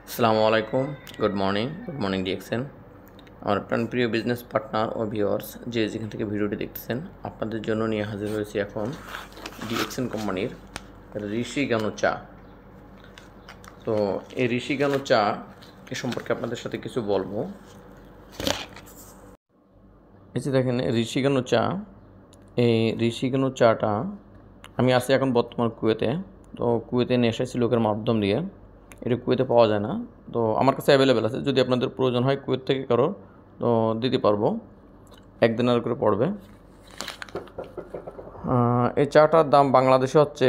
আসসালামু আলাইকুম, good morning DXN. আমার প্রিয় বিজনেস পার্টনার ও ভিউয়ার্স যে যেখান থেকে ভিডিওটি দেখতেছেন, আপনাদের জন্য নিয়ে হাজির হয়েছি এখন ডিএক্সএন কোম্পানির ঋষি গানো চা। তো এই ঋষি গানো চা এ সম্পর্কে আপনাদের সাথে কিছু বলবো। এই যে দেখেন ঋষি গানো চা, এই ঋষি গানো চাটা আমি আছি এখন বর্তমান কুয়েতে। তো কুয়েতে নিয়ে এসেছি লোকের মাধ্যম দিয়ে, এটা কুয়েতে পাওয়া যায় না। তো আমার কাছে অ্যাভেলেবেল আছে, যদি আপনাদের প্রয়োজন হয় কুয়েত থেকে কারো তো দিতে পারবো, একদিনের করে পড়বে। এই চাটার দাম বাংলাদেশে হচ্ছে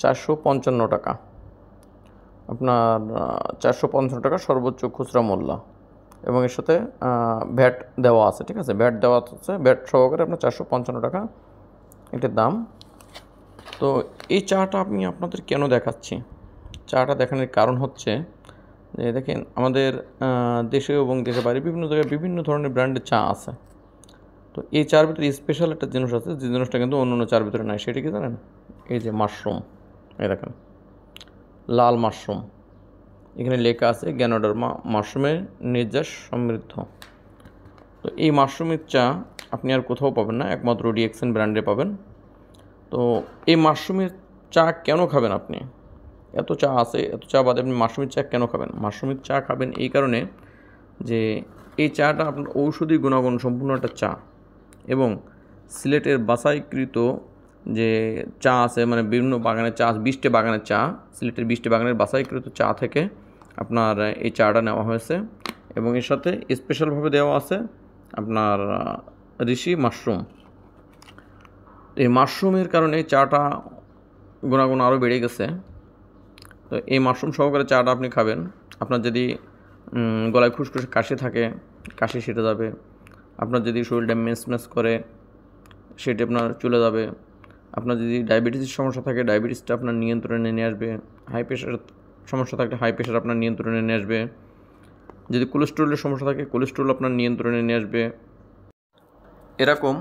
455 টাকা। আপনার 455 টাকা সর্বোচ্চ খুচরা মূল্য, এবং এর সাথে ভ্যাট দেওয়া আছে। ঠিক আছে, ভ্যাট দেওয়া আছে, ভ্যাট সহকারে আপনার 455 টাকা এটার দাম। তো এই চাটা আমি আপনাদের কেন দেখাচ্ছি, চাটা দেখানোর কারণ হচ্ছে যে দেখেন আমাদের দেশে এবং দেশের বাইরে বিভিন্ন জায়গায় বিভিন্ন ধরনের ব্র্যান্ডের চা আছে। তো এই চার ভিতরে স্পেশাল একটা জিনিস আছে, যে জিনিসটা কিন্তু অন্য অন্য চার ভিতরে নাই। সেটা কি জানেন? এই যে মাশরুম, এই দেখেন লাল মাশরুম, এখানে লেখা আছে গ্যানোডার্মা মাশরুমের নির্যাস সমৃদ্ধ। তো এই মাশরুমের চা আপনি আর কোথাও পাবেন না, একমাত্র ডিএক্সএন ব্র্যান্ডে পাবেন। তো এই মাশরুমের চা কেন খাবেন আপনি? এত চা আছে, এত চা বাদে আপনি মাশরুমের চা কেন খাবেন? মাশরুমের চা খাবেন এই কারণে যে এই চাটা আপনার ঔষধি গুণাগুণ সম্পূর্ণ একটা চা, এবং সিলেটের বাছাইকৃত যে চা আছে, মানে বিভিন্ন বাগানের চা, 20টি বাগানের চা, সিলেটের 20টি বাগানের বাছাইকৃত চা থেকে আপনার এই চাটা নেওয়া হয়েছে, এবং এর সাথে স্পেশালভাবে দেওয়া আছে আপনার ঋষি মাশরুম। এই মাশরুমের কারণে চাটা গুণাগুণ আরও বেড়ে গেছে। তো এই মাশরুম সহকারে চাটা আপনি খাবেন, আপনার যদি গলায় খুসখুসে কাশি থাকে, কাশি সেরে যাবে। আপনার যদি শরীরটা মেস করে, সেটা আপনার চলে যাবে। আপনার যদি ডায়াবেটিসের সমস্যা থাকে, ডায়াবেটিসটা আপনার নিয়ন্ত্রণে নিয়ে আসবে। হাই প্রেশারের সমস্যা থাকলে হাই প্রেশার আপনার নিয়ন্ত্রণে নিয়ে আসবে। যদি কোলেস্টেরলের সমস্যা থাকে, কোলেস্টেরল আপনার নিয়ন্ত্রণে নিয়ে আসবে। এরকম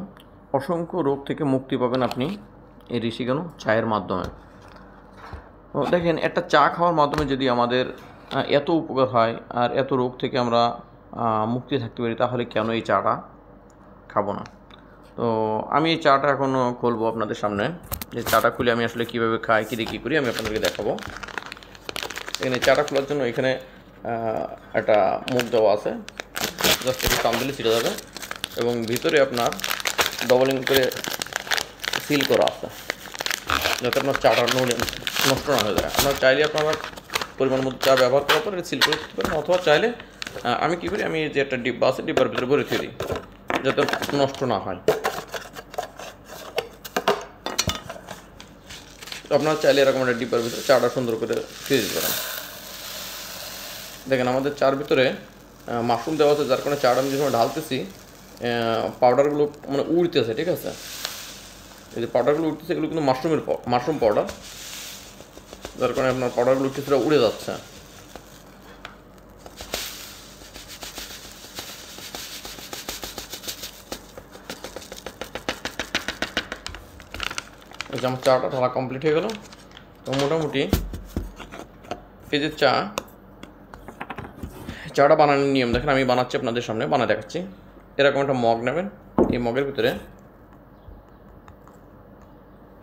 অসংখ্য রোগ থেকে মুক্তি পাবেন আপনি এই ঋষি গানো চায়ের মাধ্যমে। তো দেখেন, একটা চা খাওয়ার মাধ্যমে যদি আমাদের এত উপকার হয় আর এত রোগ থেকে আমরা মুক্তি থাকতে পারি, তাহলে কেন এই চাটা খাবো না? তো আমি এই চাটা এখনও খুলবো আপনাদের সামনে। যে চাটা খুলে আমি আসলে কীভাবে খাই, কী দিয়ে কী করি, আমি আপনাদেরকে দেখাবো। এখানে চাটা খোলার জন্য এখানে একটা মুখ দেওয়া আছে, জাস্ট একটু টান দিলে ছিটে যাবে, এবং ভিতরে আপনার ডবলিং করে সিল করা আছে, যাতে আপনার চাটা নষ্ট না হয়ে যায়। আপনার চাইলে আপনার পরিমাণ মতো চা ব্যবহার করার পর এটা সিল করে দিতে পারেন, অথবা চাইলে আমি কী করি, আমি যে একটা ডিব্বা আছে, ডিব্বার ভিতরে ভরে দিয়ে দিই, যাতে নষ্ট না হয়। তো আপনারা চাইলে এরকম একটা ডিব্বার ভিতরে চাটা সুন্দর করে দিয়ে দিতে পারেন। দেখেন আমাদের চার ভিতরে মাশরুম দেওয়া আছে, যার কারণে চাটা আমি যখন ঢালতেছি পাউডারগুলো মানে উড়তেছে। ঠিক আছে, এই যে পাউডারগুলো উঠতেছে, এগুলো কিন্তু মাশরুম পাউডার, যার কারণে আপনার পাউডারগুলো কিছুটা উড়ে যাচ্ছে। এই যে আমার চাটা ঢালা কমপ্লিট হয়ে গেল। তো মোটামুটি এই যে চাটা বানানোর নিয়ম দেখেন, আমি বানাচ্ছি আপনাদের সামনে, বানায় দেখাচ্ছি। এরকম একটা মগ নেবেন, এই মগের ভিতরে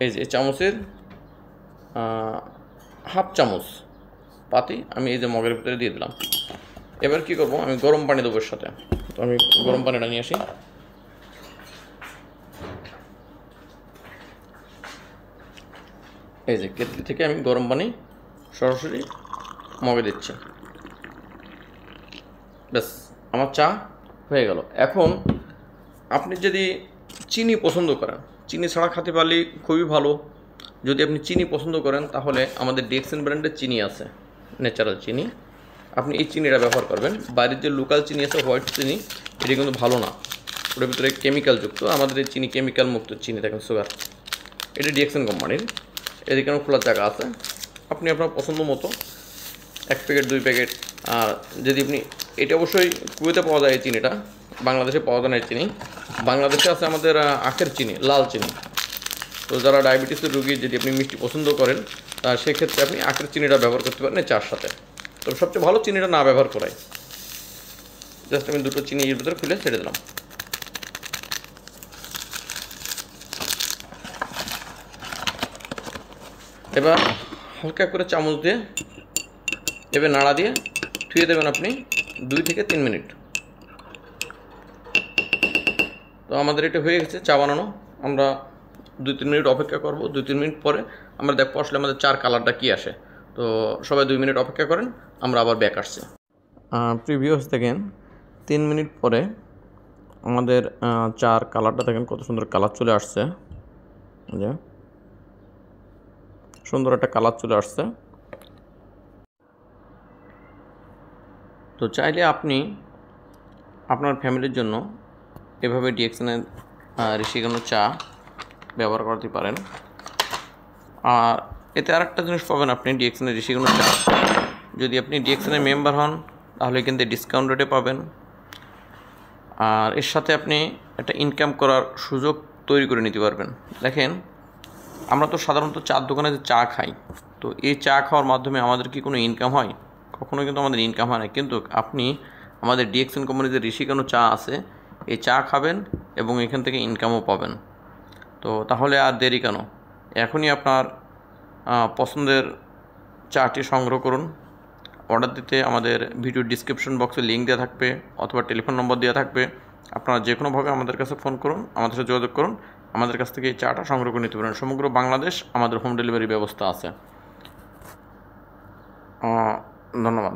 এই যে চামচের হাফ চামচ পাতি আমি এই যে মগের ভিতরে দিয়ে দিলাম। এবার কি করব, আমি গরম পানি দেবো এর সাথে। তো আমি গরম পানিটা নিয়ে আসি। এই যে কেটলি থেকে আমি গরম পানি সরাসরি মগে দিচ্ছি। ব্যাস, আমার চা হয়ে গেল। এখন আপনি যদি চিনি পছন্দ করেন, চিনি ছাড়া খেতে পারলে খুবই ভালো। যদি আপনি চিনি পছন্দ করেন, তাহলে আমাদের ডিএক্সএন ব্র্যান্ডের চিনি আছে, ন্যাচারাল চিনি, আপনি এই চিনিটা ব্যবহার করবেন। বাইরের যে লোকাল চিনি আছে, হোয়াইট চিনি, এটি কিন্তু ভালো না, ওটার ভিতরে কেমিক্যাল যুক্ত। আমাদের এই চিনি কেমিক্যাল মুক্ত চিনি, দেখেন সুগার, এটা ডিএক্সএন কোম্পানির। এদিকেও খোলার জায়গা আছে, আপনি আপনার পছন্দ মতো 1 প্যাকেট 2 প্যাকেট। আর যদি আপনি, এটা অবশ্যই কুয়েতে পাওয়া যায় এই চিনিটা, বাংলাদেশে পাওয়া যায় না এই চিনি। বাংলাদেশে আছে আমাদের আখের চিনি, লাল চিনি। তো যারা ডায়াবেটিসের রোগী, যদি আপনি মিষ্টি পছন্দ করেন, সেক্ষেত্রে আপনি আখের চিনিটা ব্যবহার করতে পারেন চার সাথে। তো তবে সবচেয়ে ভালো চিনিটা না ব্যবহার করাই। জাস্ট আমি দুটো চিনি এর ভিতরে খুলে ছেড়ে দিলাম। এবার হালকা করে চামচ দিয়ে এবার নাড়া দিয়ে ধুয়ে দেবেন আপনি 2 থেকে 3 মিনিট। তো আমাদের এটা হয়ে গেছে চা বানানো। আমরা 2-3 মিনিট অপেক্ষা করব। 2-3 মিনিট পরে আমরা দেখবো আসলে আমাদের চার কালারটা কী আসে। তো সবাই 2 মিনিট অপেক্ষা করেন, আমরা আবার ব্যাক আসছি। প্রিভিয়াস দেখেন 3 মিনিট পরে আমাদের চার কালারটা দেখেন কত সুন্দর কালার চলে আসছে, যে সুন্দর একটা কালার চলে আসছে। তো চাইলে আপনি আপনার ফ্যামিলির জন্য এভাবে ডিএক্সএনের ঋষিকানু চা ব্যবহার করতে পারেন। আর এতে আরেকটা জিনিস পাবেন আপনি ডিএক্সএনের ঋষিকানু চা, যদি আপনি ডিএক্সএনের মেম্বার হন তাহলে কিন্তু ডিসকাউন্ট রেটে পাবেন। আর এর সাথে আপনি একটা ইনকাম করার সুযোগ তৈরি করে নিতে পারবেন। দেখেন, আমরা তো সাধারণত চার দোকানে যে চা খাই, তো এই চা খাওয়ার মাধ্যমে আমাদের কি কোনো ইনকাম হয়? কখনো কিন্তু আমাদের ইনকাম হয় না। কিন্তু আপনি আমাদের ডিএক্সএন কোম্পানির যে ঋষিকানু চা আছে, এই চা খাবেন এবং এখান থেকে ইনকামও পাবেন। তো তাহলে আর দেরি কেন? এখনই আপনার পছন্দের চাটি সংগ্রহ করুন। অর্ডার দিতে আমাদের ভিডিও ডিসক্রিপশন বক্সে লিঙ্ক দেওয়া থাকবে অথবা টেলিফোন নম্বর দেওয়া থাকবে। আপনারা যে কোনোভাবে আমাদের কাছে ফোন করুন, আমাদের সাথে যোগাযোগ করুন, আমাদের কাছ থেকে এই চাটা সংগ্রহ করে নিতে পারেন। সমগ্র বাংলাদেশ আমাদের হোম ডেলিভারি ব্যবস্থা আছে। ধন্যবাদ।